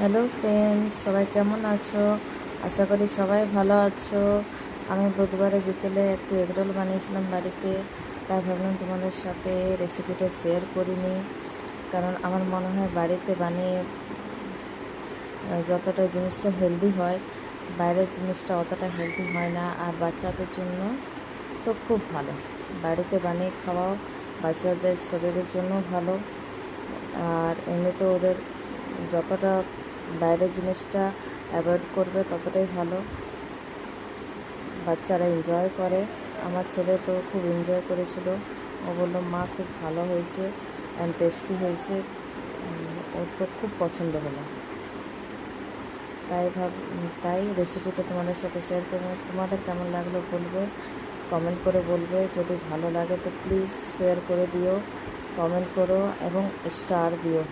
Hello friends, সবাই কেমন আছো? আশা করি সবাই ভালো আছো। আমি বুধবারে বিকেলে একটু এগরোল বানিয়েছিলাম বাড়িতে, তাই ভাবলাম তোমাদের সাথে রেসিপিটা শেয়ার করিনি। কারণ আমার মনে হয় বাড়িতে বানিয়ে যতটা জিনিসটা হেলদি হয়, বাইরের জিনিসটা অতটা হেলদি হয় না। আর বাচ্চাদের জন্য তো খুব ভালো, বাড়িতে বানিয়ে খাওয়াও বাচ্চাদের শরীরের জন্য ভালো। আর এমনিতে ওদের যতটা বাইরের জিনিসটা অ্যাভয়েড করবে ততটাই ভালো, বাচ্চারা এনজয় করে। আমার ছেলে তো খুব এনজয় করেছিল, ও বললো মা খুব ভালো হয়েছে অ্যান্ড টেস্টি হয়েছে। ওর তো খুব পছন্দ হলো। তাই রেসিপিটা তোমাদের সাথে শেয়ার করবো। তোমাদের কেমন লাগলো বলবে, কমেন্ট করে বলবে। যদি ভালো লাগে তো প্লিজ শেয়ার করে দিও, কমেন্ট করো এবং স্টার দিও।